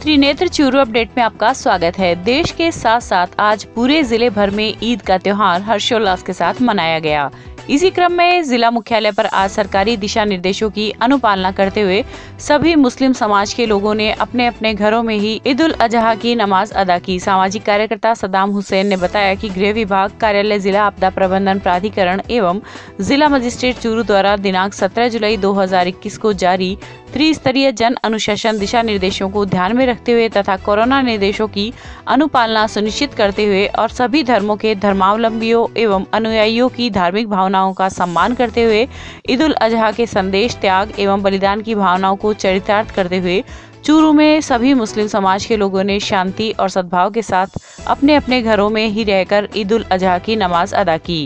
Trinetra Churu update में आपका स्वागत है। देश के साथ साथ आज पूरे जिले भर में ईद का त्योहार हर्षोल्लास के साथ मनाया गया। इसी क्रम में जिला मुख्यालय पर आज सरकारी दिशा निर्देशों की अनुपालना करते हुए सभी मुस्लिम समाज के लोगों ने अपने अपने घरों में ही ईद उल अजहा की नमाज अदा की। सामाजिक कार्यकर्ता सद्दाम हुसैन ने बताया कि गृह विभाग कार्यालय, जिला आपदा प्रबंधन प्राधिकरण एवं जिला मजिस्ट्रेट चूरू द्वारा दिनांक 17 जुलाई 2021 को जारी त्रिस्तरीय जन अनुशासन दिशा निर्देशों को ध्यान में रखते हुए तथा कोरोना निर्देशों की अनुपालना सुनिश्चित करते हुए और सभी धर्मों के धर्मावलंबियों एवं अनुयायियों की धार्मिक भावनाओं का सम्मान करते हुए ईद उल अजहा के संदेश, त्याग एवं बलिदान की भावनाओं को चरितार्थ करते हुए चूरू में सभी मुस्लिम समाज के लोगों ने शांति और सद्भाव के साथ अपने अपने घरों में ही रहकर ईद उल अजहा की नमाज अदा की।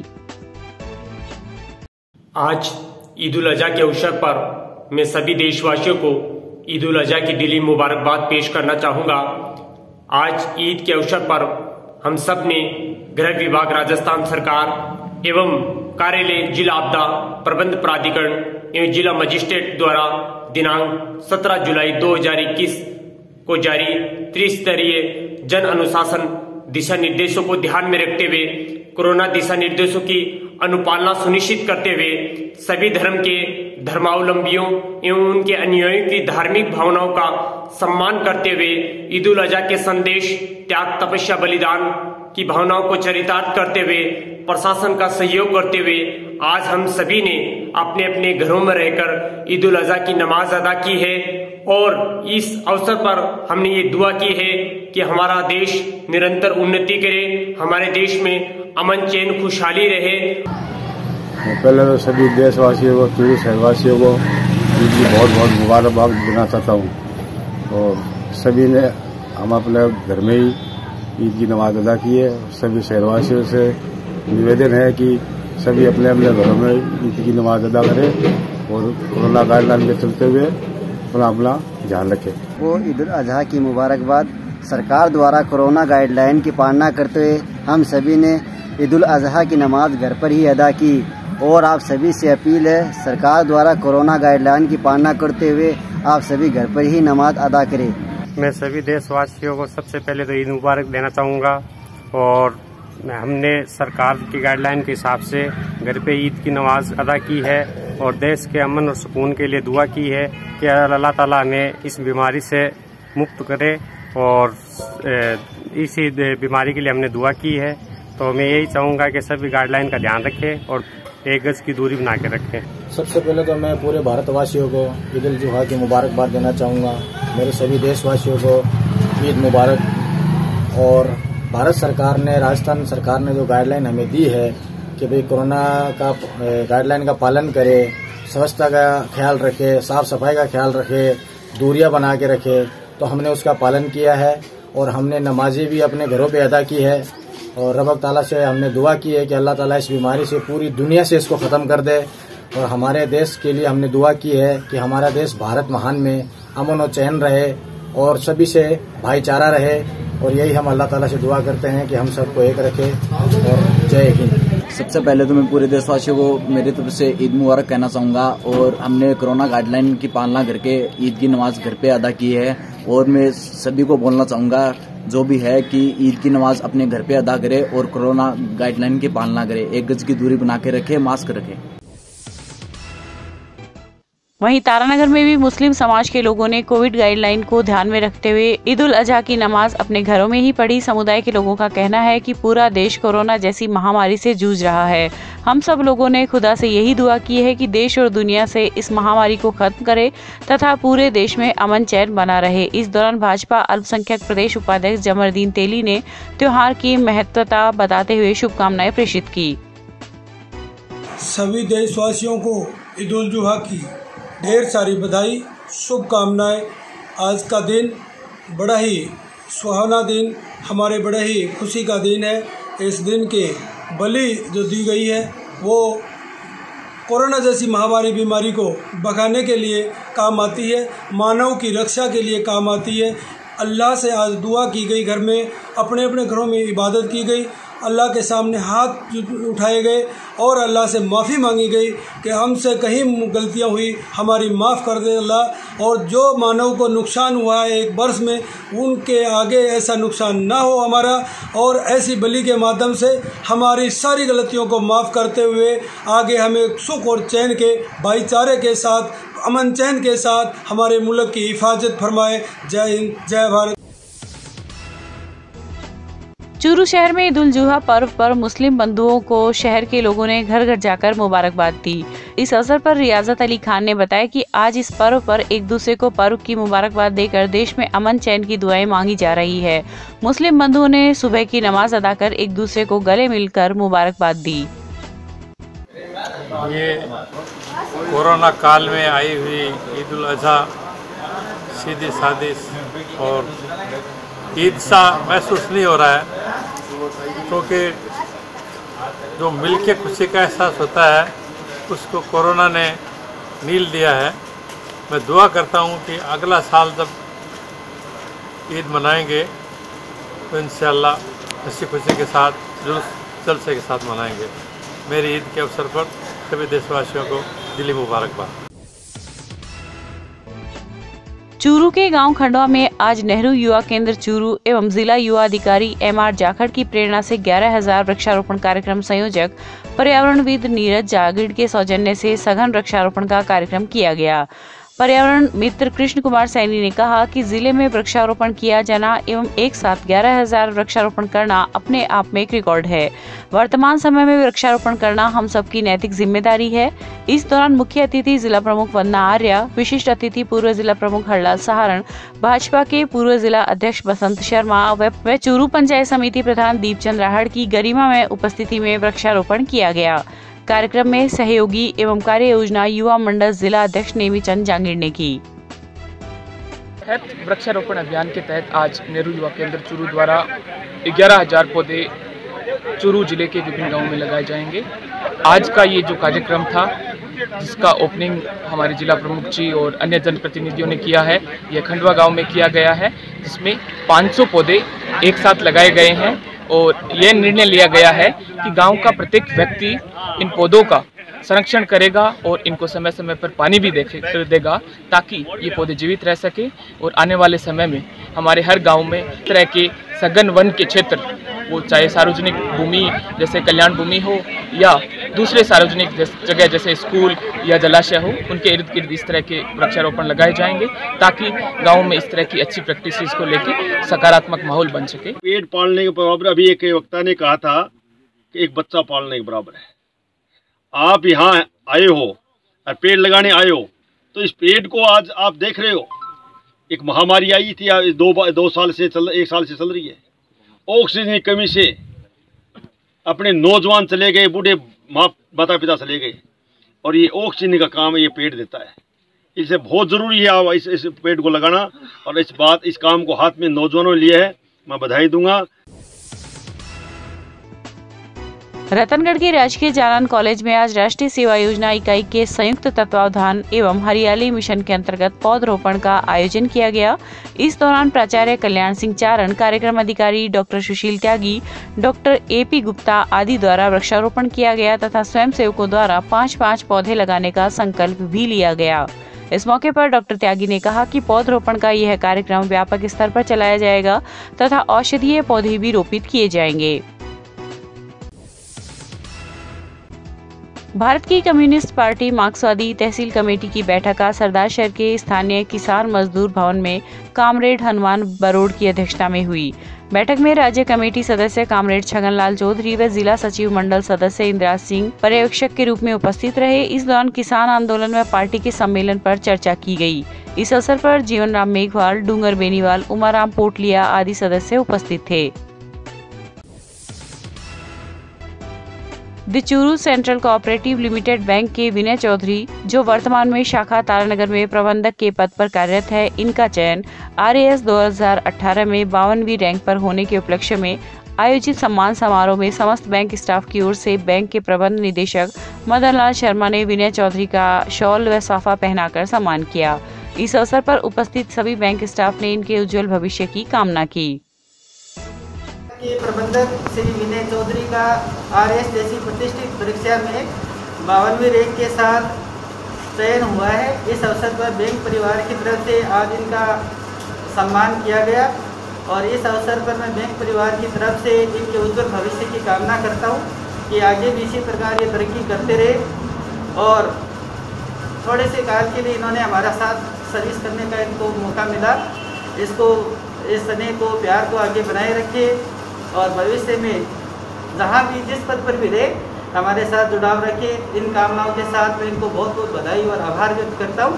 आज ईद उल अजहा के अवसर पर मैं सभी देशवासियों को ईद उल अजहा की दिली मुबारकबाद पेश करना चाहूँगा। आज ईद के अवसर पर हम सब ने गृह विभाग राजस्थान सरकार एवं कार्यालय जिला आपदा प्रबंध प्राधिकरण एवं जिला मजिस्ट्रेट द्वारा दिनांक 17 जुलाई 2021 को जारी त्रिस्तरीय जन अनुशासन दिशा निर्देशों को ध्यान में रखते हुए कोरोना दिशा निर्देशों की अनुपालना सुनिश्चित करते हुए सभी धर्म के धर्मावलंबियों एवं उनके अनुयायियों की धार्मिक भावनाओं का सम्मान करते हुए ईद उल अजहा के संदेश, त्याग, तपस्या, बलिदान की भावनाओं को चरितार्थ करते हुए प्रशासन का सहयोग करते हुए आज हम सभी ने अपने अपने घरों में रहकर ईद उल अजहा की नमाज अदा की है। और इस अवसर पर हमने ये दुआ की है कि हमारा देश निरंतर उन्नति करे, हमारे देश में अमन चैन खुशहाली रहे। पहले तो सभी देशवासियों को, चूरू शहरवासियों को ईद की बहुत बहुत मुबारकबाद देना चाहता हूँ। और सभी ने हम अपने घर में ही ईद की नमाज अदा की है। सभी शहरवासियों से निवेदन है कि सभी अपने अपने घरों में ईद की नमाज अदा करें और कोरोना गाइडलाइन के चलते हुए अपना ध्यान रखें। वो ईद उल अजहा की मुबारकबाद। सरकार द्वारा कोरोना गाइडलाइन की पालना करते हुए हम सभी ने ईद उल अजहा की नमाज घर पर ही अदा की। और आप सभी से अपील है, सरकार द्वारा कोरोना गाइडलाइन की पालना करते हुए आप सभी घर पर ही नमाज अदा करें। मैं सभी देशवासियों को सबसे पहले तो ईद मुबारक देना चाहूँगा। और हमने सरकार की गाइडलाइन के हिसाब से घर पे ईद की नमाज अदा की है और देश के अमन और सुकून के लिए दुआ की है कि अल्लाह ताला हमें इस बीमारी से मुक्त करे। और इसी बीमारी के लिए हमने दुआ की है। तो मैं यही चाहूँगा कि सभी गाइडलाइन का ध्यान रखें और 1 गज की दूरी बना के रखें। सबसे पहले तो मैं पूरे भारतवासियों को ईद उल जुहा की मुबारकबाद देना चाहूँगा। मेरे सभी देशवासियों को ईद मुबारक। और भारत सरकार ने, राजस्थान सरकार ने जो गाइडलाइन हमें दी है कि भाई कोरोना का गाइडलाइन का पालन करें, स्वच्छता का ख्याल रखें, साफ सफाई का ख्याल रखें, दूरियां बना के रखें, तो हमने उसका पालन किया है। और हमने नमाजें भी अपने घरों पे अदा की है। और रब ताला से हमने दुआ की है कि अल्लाह ताला इस बीमारी से पूरी दुनिया से इसको ख़त्म कर दे। और हमारे देश के लिए हमने दुआ की है कि हमारा देश भारत महान में अमन और चैन रहे और सभी से भाईचारा रहे। और यही हम अल्लाह ताला से दुआ करते हैं कि हम सबको एक रखे। और जय हिंद। सबसे पहले तो मैं पूरे देशवासियों को मेरी तरफ से ईद मुबारक कहना चाहूँगा। और हमने कोरोना गाइडलाइन की पालना करके ईद की नमाज घर पे अदा की है। और मैं सभी को बोलना चाहूँगा जो भी है कि ईद की नमाज अपने घर पे अदा करे और कोरोना गाइडलाइन की पालना करे, 1 गज की दूरी बना के रखे, मास्क रखे। वहीं तारानगर में भी मुस्लिम समाज के लोगों ने कोविड गाइडलाइन को ध्यान में रखते हुए ईद उल अजहा की नमाज अपने घरों में ही पढ़ी। समुदाय के लोगों का कहना है कि पूरा देश कोरोना जैसी महामारी से जूझ रहा है। हम सब लोगों ने खुदा से यही दुआ की है कि देश और दुनिया से इस महामारी को खत्म करे तथा पूरे देश में अमन चैन बना रहे। इस दौरान भाजपा अल्पसंख्यक प्रदेश उपाध्यक्ष जमरदीन तेली ने त्योहार की महत्वता बताते हुए शुभकामनाएं प्रेषित की। सभी देशवासियों को ईद उल जुहा की ढेर सारी बधाई, शुभकामनाएं। आज का दिन बड़ा ही सुहावना दिन, हमारे बड़े ही खुशी का दिन है। इस दिन के बलि जो दी गई है वो कोरोना जैसी महामारी बीमारी को भगाने के लिए काम आती है, मानव की रक्षा के लिए काम आती है। अल्लाह से आज दुआ की गई, घर में अपने अपने घरों में इबादत की गई। अल्लाह के सामने हाथ उठाए गए और अल्लाह से माफ़ी मांगी गई कि हमसे कहीं गलतियां हुई, हमारी माफ़ कर दे अल्लाह, और जो मानव को नुकसान हुआ है एक वर्ष में उनके आगे ऐसा नुकसान ना हो हमारा, और ऐसी बलि के माध्यम से हमारी सारी गलतियों को माफ़ करते हुए आगे हमें सुख और चैन के भाईचारे के साथ, अमन चैन के साथ हमारे मुल्क की हिफाजत फरमाए। जय हिंद, जय भारत। चूरू शहर में ईद उल जुहा पर्व पर मुस्लिम बंधुओं को शहर के लोगों ने घर घर जाकर मुबारकबाद दी। इस अवसर पर रियाजत अली खान ने बताया कि आज इस पर्व पर एक दूसरे को पर्व की मुबारकबाद देकर देश में अमन चैन की दुआएं मांगी जा रही है। मुस्लिम बंधुओं ने सुबह की नमाज अदा कर एक दूसरे को गले मिलकर मुबारकबाद दी। ये कोरोना काल में आई हुई ईद उल अजहा सीधी सादी और ईद सा महसूस नहीं हो रहा है, क्योंकि जो मिलके खुशी का एहसास होता है उसको कोरोना ने नील दिया है। मैं दुआ करता हूँ कि अगला साल जब ईद मनाएंगे तो इंशाअल्लाह हंसी खुशी के साथ, जुलूस जलसे के साथ मनाएंगे। मेरी ईद के अवसर पर सभी देशवासियों को दिली मुबारकबाद। चूरू के गांव खंडवा में आज नेहरू युवा केंद्र चूरू एवं जिला युवा अधिकारी MR जाखड़ की प्रेरणा से 11,000 वृक्षारोपण कार्यक्रम संयोजक पर्यावरणविद नीरज जागीड़ के सौजन्य से सघन वृक्षारोपण का कार्यक्रम किया गया। पर्यावरण मित्र कृष्ण कुमार सैनी ने कहा कि जिले में वृक्षारोपण किया जाना एवं एक साथ 11,000 वृक्षारोपण करना अपने आप में एक रिकॉर्ड है। वर्तमान समय में वृक्षारोपण करना हम सबकी नैतिक जिम्मेदारी है। इस दौरान मुख्य अतिथि जिला प्रमुख वंदना आर्य, विशिष्ट अतिथि पूर्व जिला प्रमुख हरलाल सहारण, भाजपा के पूर्व जिला अध्यक्ष बसंत शर्मा व चूरू पंचायत समिति प्रधान दीपचंद राहड़ की गरिमा में उपस्थिति में वृक्षारोपण किया गया। कार्यक्रम में सहयोगी एवं कार्य योजना युवा मंडल जिला अध्यक्ष नेमीचंद जांगीड़ ने की। वृक्षारोपण अभियान के तहत आज नेहरू युवा केंद्र चूरू द्वारा 11,000 पौधे चूरू जिले के विभिन्न गांवों में लगाए जाएंगे। आज का ये जो कार्यक्रम था, जिसका ओपनिंग हमारे जिला प्रमुख जी और अन्य जनप्रतिनिधियों ने किया है, यह खंडवा गांव में किया गया है, जिसमें 500 पौधे एक साथ लगाए गए हैं और यह निर्णय लिया गया है कि गांव का प्रत्येक व्यक्ति इन पौधों का संरक्षण करेगा और इनको समय समय पर पानी भी देगा, ताकि ये पौधे जीवित रह सके और आने वाले समय में हमारे हर गांव में इस तरह के सघन वन के क्षेत्र, वो चाहे सार्वजनिक भूमि जैसे कल्याण भूमि हो या दूसरे सार्वजनिक जगह जैसे स्कूल या जलाशय हो, उनके इर्द गिर्द इस तरह के वृक्षारोपण लगाए जाएंगे, ताकि गांव में इस तरह की अच्छी प्रैक्टिसेस को लेकर सकारात्मक माहौल बन सके। पेड़ पालने के बराबर, अभी एक वक्ता ने कहा था कि एक बच्चा पालने के बराबर है। आप यहाँ आए हो और पेड़ लगाने आए हो, तो इस पेड़ को आज आप देख रहे हो। एक महामारी आई थी, 1 साल से चल रही है। ऑक्सीजन की कमी से अपने नौजवान चले गए, बूढ़े माता पिता चले गए, और ये ऑक्सीजन का काम ये पेड़ देता है। इससे बहुत ज़रूरी है आप इस पेड़ को लगाना, और इस काम को हाथ में नौजवानों ने लिया है, मैं बधाई दूंगा। रतनगढ़ के राजकीय जालान कॉलेज में आज राष्ट्रीय सेवा योजना इकाई के संयुक्त तत्वावधान एवं हरियाली मिशन के अंतर्गत पौधरोपण का आयोजन किया गया। इस दौरान प्राचार्य कल्याण सिंह चारण, कार्यक्रम अधिकारी डॉक्टर सुशील त्यागी, डॉक्टर AP गुप्ता आदि द्वारा वृक्षारोपण किया गया तथा स्वयंसेवकों द्वारा 5-5 पौधे लगाने का संकल्प भी लिया गया। इस मौके पर डॉक्टर त्यागी ने कहा कि पौधरोपण का यह कार्यक्रम व्यापक स्तर पर चलाया जाएगा तथा औषधीय पौधे भी रोपित किए जाएंगे। भारत की कम्युनिस्ट पार्टी मार्क्सवादी तहसील कमेटी की बैठक आज सरदारशहर के स्थानीय किसान मजदूर भवन में कामरेड हनुमान बरोड़ की अध्यक्षता में हुई। बैठक में राज्य कमेटी सदस्य कामरेड छगनलाल चौधरी व जिला सचिव मंडल सदस्य इंद्राज सिंह पर्यवेक्षक के रूप में उपस्थित रहे। इस दौरान किसान आंदोलन व पार्टी के सम्मेलन पर चर्चा की गई। इस अवसर पर जीवन राम मेघवाल, डूंगर बेनीवाल, उमाराम पोटलिया आदि सदस्य उपस्थित थे। The Churu central cooperative limited bank के विनय चौधरी, जो वर्तमान में शाखा तारानगर में प्रबंधक के पद पर कार्यरत है, इनका चयन RAS 2018 में 52वीं रैंक पर होने के उपलक्ष्य में आयोजित सम्मान समारोह में समस्त बैंक स्टाफ की ओर से बैंक के प्रबंध निदेशक मदन लाल शर्मा ने विनय चौधरी का शॉल व साफा पहनाकर सम्मान किया। इस अवसर पर उपस्थित सभी बैंक स्टाफ ने इनके उज्जवल भविष्य की कामना की। के प्रबंधक श्री विनय चौधरी का RS जैसी प्रतिष्ठित परीक्षा में 52वीं रैंक के साथ चयन हुआ है। इस अवसर पर बैंक परिवार की तरफ से आज इनका सम्मान किया गया और इस अवसर पर मैं बैंक परिवार की तरफ से इनके उज्जवल भविष्य की कामना करता हूं कि आगे भी इसी प्रकार ये तरक्की करते रहे और थोड़े से काल के लिए इन्होंने हमारा साथ सर्विस करने का इनको मौका मिला। इसको इस स्नेह को प्यार को आगे बनाए रखे और भविष्य में जहाँ भी जिस पद पर भी रहे हमारे साथ जुड़ाव रखे। इन कामनाओं के साथ मैं इनको बहुत बहुत बधाई और आभार व्यक्त करता हूँ।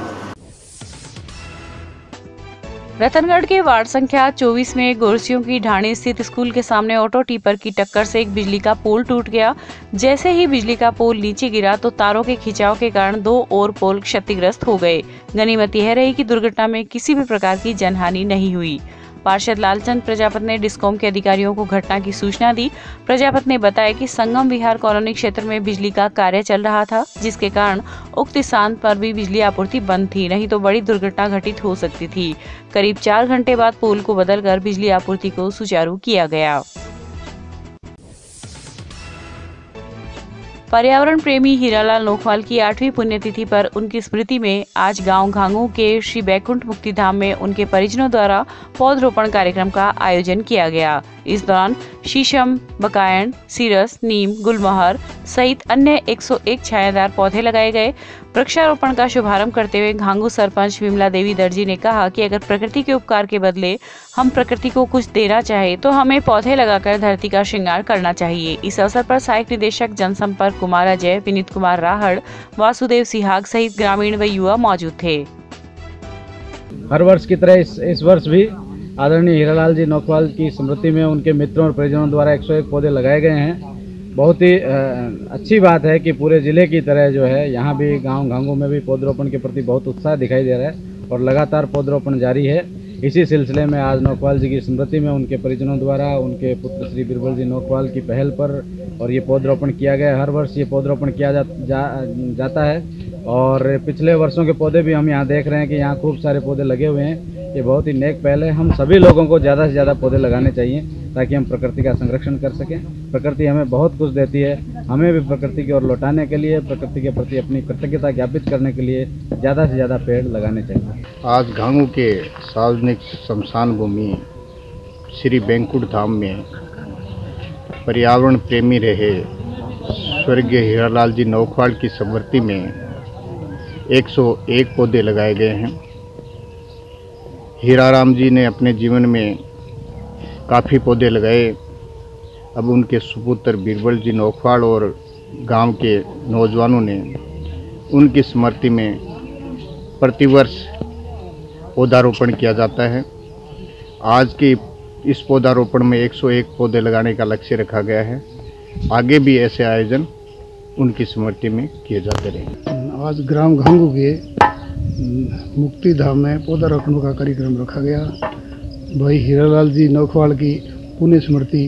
रतनगढ़ के वार्ड संख्या 24 में गोरसियों की ढाणी स्थित स्कूल के सामने ऑटो टिपर की टक्कर से एक बिजली का पोल टूट गया। जैसे ही बिजली का पोल नीचे गिरा तो तारों के खिंचाव के कारण 2 और पोल क्षतिग्रस्त हो गए। गनीमत यह रही कि दुर्घटना में किसी भी प्रकार की जनहानि नहीं हुई। पार्षद लालचंद प्रजापत ने डिस्कॉम के अधिकारियों को घटना की सूचना दी। प्रजापत ने बताया कि संगम विहार कॉलोनी क्षेत्र में बिजली का कार्य चल रहा था, जिसके कारण उक्त स्थान पर भी बिजली आपूर्ति बंद थी, नहीं तो बड़ी दुर्घटना घटित हो सकती थी। करीब 4 घंटे बाद पोल को बदलकर बिजली आपूर्ति को सुचारू किया गया। पर्यावरण प्रेमी हीरालाल नोखवाल की 8वीं पुण्यतिथि पर उनकी स्मृति में आज गांव घांगू के श्री बैकुंठ मुक्ति धाम में उनके परिजनों द्वारा पौधरोपण कार्यक्रम का आयोजन किया गया। इस दौरान शीशम, बकायन, सीरस, नीम, गुलमोहर सहित अन्य 101 छायादार पौधे लगाए गए। वृक्षारोपण का शुभारंभ करते हुए घांगू सरपंच विमला देवी दर्जी ने कहा कि अगर प्रकृति के उपकार के बदले हम प्रकृति को कुछ देना चाहे तो हमें पौधे लगाकर धरती का श्रृंगार करना चाहिए। इस अवसर पर सहायक निदेशक जनसंपर्क कुमार अजय, विनीत कुमार राहड़, वासुदेव सिहाग सहित ग्रामीण व युवा मौजूद थे। हर वर्ष की तरह इस वर्ष भी आदरणीय हीरालाल जी नौखवाल की स्मृति में उनके मित्रों और परिजनों द्वारा 101 पौधे लगाए गए हैं। बहुत ही अच्छी बात है कि पूरे ज़िले की तरह जो है यहाँ भी गांव घांगू में भी पौधरोपण के प्रति बहुत उत्साह दिखाई दे रहा है और लगातार पौधरोपण जारी है। इसी सिलसिले में आज नौखवाल जी की स्मृति में उनके परिजनों द्वारा उनके पुत्र श्री बीरबल जी नौखवाल की पहल पर और ये पौधरोपण किया गया। हर वर्ष ये पौधरोपण किया जाता है और पिछले वर्षों के पौधे भी हम यहाँ देख रहे हैं कि यहाँ खूब सारे पौधे लगे हुए हैं। ये बहुत ही नेक पहल है। हम सभी लोगों को ज़्यादा से ज़्यादा पौधे लगाने चाहिए ताकि हम प्रकृति का संरक्षण कर सकें। प्रकृति हमें बहुत कुछ देती है, हमें भी प्रकृति की ओर लौटाने के लिए, प्रकृति के प्रति अपनी कृतज्ञता ज्ञापित करने के लिए ज़्यादा से ज़्यादा पेड़ लगाने चाहिए। आज घांगू के सार्वजनिक शमशान भूमि श्री बैकुंठ धाम में पर्यावरण प्रेमी रहे स्वर्गीय हीरालाल जी नौखवाल की स्मृति में 101 पौधे लगाए गए हैं। हीराराम जी ने अपने जीवन में काफ़ी पौधे लगाए। अब उनके सुपुत्र बीरबल जी नौखवाल और गांव के नौजवानों ने उनकी स्मृति में प्रतिवर्ष पौधारोपण किया जाता है। आज के इस पौधारोपण में 101 पौधे लगाने का लक्ष्य रखा गया है। आगे भी ऐसे आयोजन उनकी स्मृति में किए जाते रहेंगे। आज ग्राम घांगू के मुक्ति धाम में पौधारोपण का कार्यक्रम रखा गया। भाई हीरालाल जी नौखवाल की पुण्य स्मृति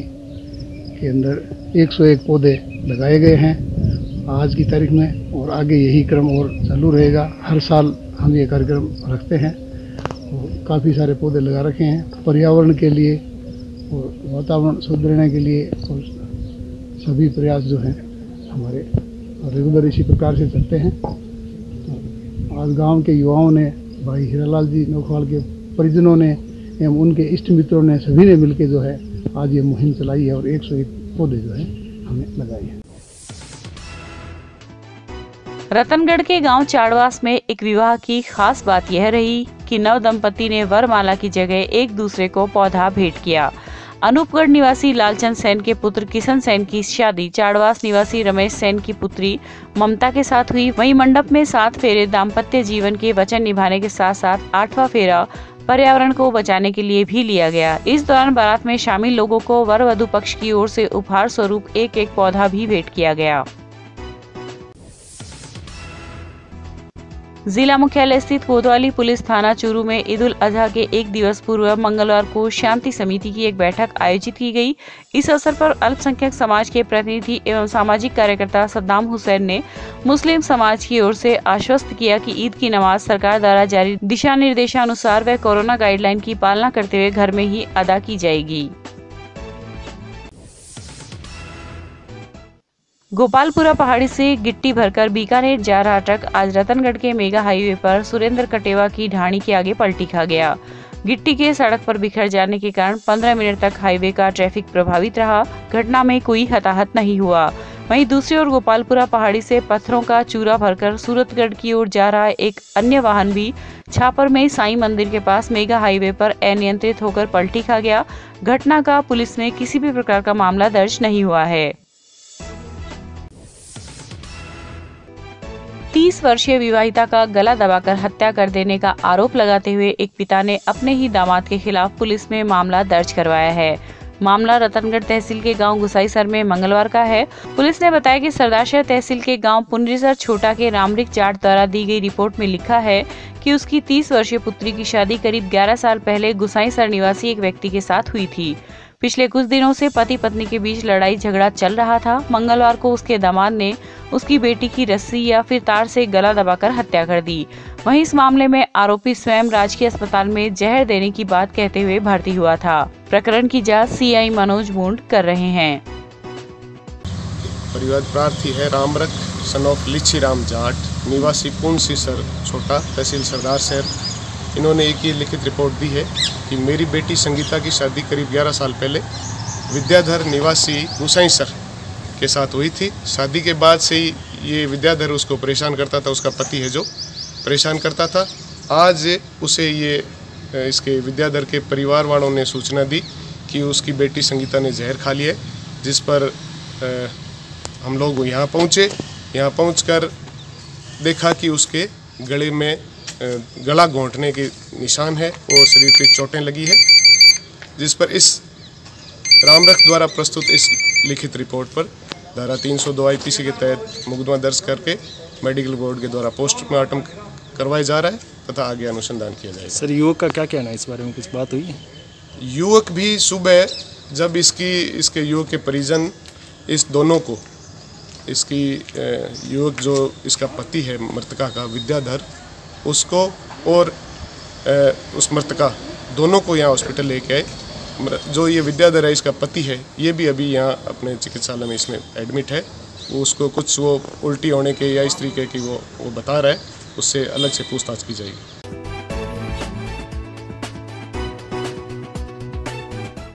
के अंदर 101 पौधे लगाए गए हैं आज की तारीख में और आगे यही क्रम और चालू रहेगा। हर साल हम ये कार्यक्रम रखते हैं और काफ़ी सारे पौधे लगा रखे हैं पर्यावरण के लिए और वातावरण शुद्ध रहने के लिए। और सभी प्रयास जो हैं हमारे रेगुलर इसी प्रकार से चलते हैं। आज गांव के युवाओं ने, भाई हीरालाल जी नौखवाल के परिजनों ने एवं उनके इष्ट मित्रों ने सभी ने मिलकर जो है आज ये मुहिम चलाई है और 101 पौधे जो है हमने लगाए हैं। रतनगढ़ के गांव चाड़वास में एक विवाह की खास बात यह रही कि नव दंपति ने वरमाला की जगह एक दूसरे को पौधा भेंट किया। अनूपगढ़ निवासी लालचंद सेन के पुत्र किशन सेन की शादी चाड़वास निवासी रमेश सेन की पुत्री ममता के साथ हुई। वहीं मंडप में 7 फेरे दाम्पत्य जीवन के वचन निभाने के साथ साथ 8वां फेरा पर्यावरण को बचाने के लिए भी लिया गया। इस दौरान बारात में शामिल लोगों को वर वधु पक्ष की ओर से उपहार स्वरूप एक पौधा भी भेंट किया गया। जिला मुख्यालय स्थित कोतवाली पुलिस थाना चूरू में ईद उल अजहा के 1 दिवस पूर्व मंगलवार को शांति समिति की एक बैठक आयोजित की गई। इस अवसर पर अल्पसंख्यक समाज के प्रतिनिधि एवं सामाजिक कार्यकर्ता सद्दाम हुसैन ने मुस्लिम समाज की ओर से आश्वस्त किया कि ईद की नमाज सरकार द्वारा जारी दिशा निर्देशानुसार व कोरोना गाइडलाइन की पालना करते हुए घर में ही अदा की जाएगी। गोपालपुरा पहाड़ी से गिट्टी भरकर बीकानेर जा रहा ट्रक आज रतनगढ़ के मेगा हाईवे पर सुरेंद्र कटेवा की ढाणी के आगे पलटी खा गया। गिट्टी के सड़क पर बिखर जाने के कारण 15 मिनट तक हाईवे का ट्रैफिक प्रभावित रहा। घटना में कोई हताहत नहीं हुआ। वहीं दूसरी ओर गोपालपुरा पहाड़ी से पत्थरों का चूरा भरकर सूरतगढ़ की ओर जा रहा एक अन्य वाहन भी छापर में साईं मंदिर के पास मेगा हाईवे पर अनियंत्रित होकर पलटी खा गया। घटना का पुलिस में किसी भी प्रकार का मामला दर्ज नहीं हुआ है। 30 वर्षीय विवाहिता का गला दबाकर हत्या कर देने का आरोप लगाते हुए एक पिता ने अपने ही दामाद के खिलाफ पुलिस में मामला दर्ज करवाया है। मामला रतनगढ़ तहसील के गांव गुसाईसर में मंगलवार का है। पुलिस ने बताया कि सरदारशहर तहसील के गांव पुनरीसर छोटा के रामरिक जाट द्वारा दी गई रिपोर्ट में लिखा है कि उसकी 30 वर्षीय पुत्री की शादी करीब 11 साल पहले गुसाईसर निवासी एक व्यक्ति के साथ हुई थी। पिछले कुछ दिनों से पति पत्नी के बीच लड़ाई झगड़ा चल रहा था। मंगलवार को उसके दामाद ने उसकी बेटी की रस्सी या फिर तार से गला दबाकर हत्या कर दी। वहीं इस मामले में आरोपी स्वयं राजकीय अस्पताल में जहर देने की बात कहते हुए भर्ती हुआ था। प्रकरण की जांच सीआई मनोज मूंड कर रहे हैं। परिवार प्रार्थी है रामरख सन ऑफ लिच्छी राम जाट निवासी पुनरीसर छोटा तहसील सरदारशहर। इन्होंने एक ये लिखित रिपोर्ट दी है कि मेरी बेटी संगीता की शादी करीब 11 साल पहले विद्याधर निवासी गुसाईसर के साथ हुई थी। शादी के बाद से ही ये विद्याधर उसको परेशान करता था, उसका पति है जो परेशान करता था। आज उसे ये इसके विद्याधर के परिवार वालों ने सूचना दी कि उसकी बेटी संगीता ने जहर खा लिया है, जिस पर हम लोग यहाँ पहुँचे। यहाँ पहुँचकर देखा कि उसके गले में गला घोंटने के निशान है और शरीर पर चोटें लगी है, जिस पर इस रामरख द्वारा प्रस्तुत इस लिखित रिपोर्ट पर धारा 302 आईपीसी के तहत मुकदमा दर्ज करके मेडिकल बोर्ड के द्वारा पोस्टमार्टम करवाया जा रहा है तथा आगे अनुसंधान किया जाएगा। सर, युवक का क्या कहना है इस बारे में, कुछ बात हुई? युवक भी सुबह जब इसके युवक के परिजन इस दोनों को इसकी युवक जो इसका पति है मृतका का विद्याधर, उसको और उस मृतका दोनों को यहाँ हॉस्पिटल लेके आए। जो ये विद्याधर है इसका पति है, ये भी अभी यहाँ अपने चिकित्सालय में इसमें एडमिट है। उसको कुछ वो उल्टी होने के या इस तरीके की वो बता रहा है, उससे अलग से पूछताछ की जाएगी।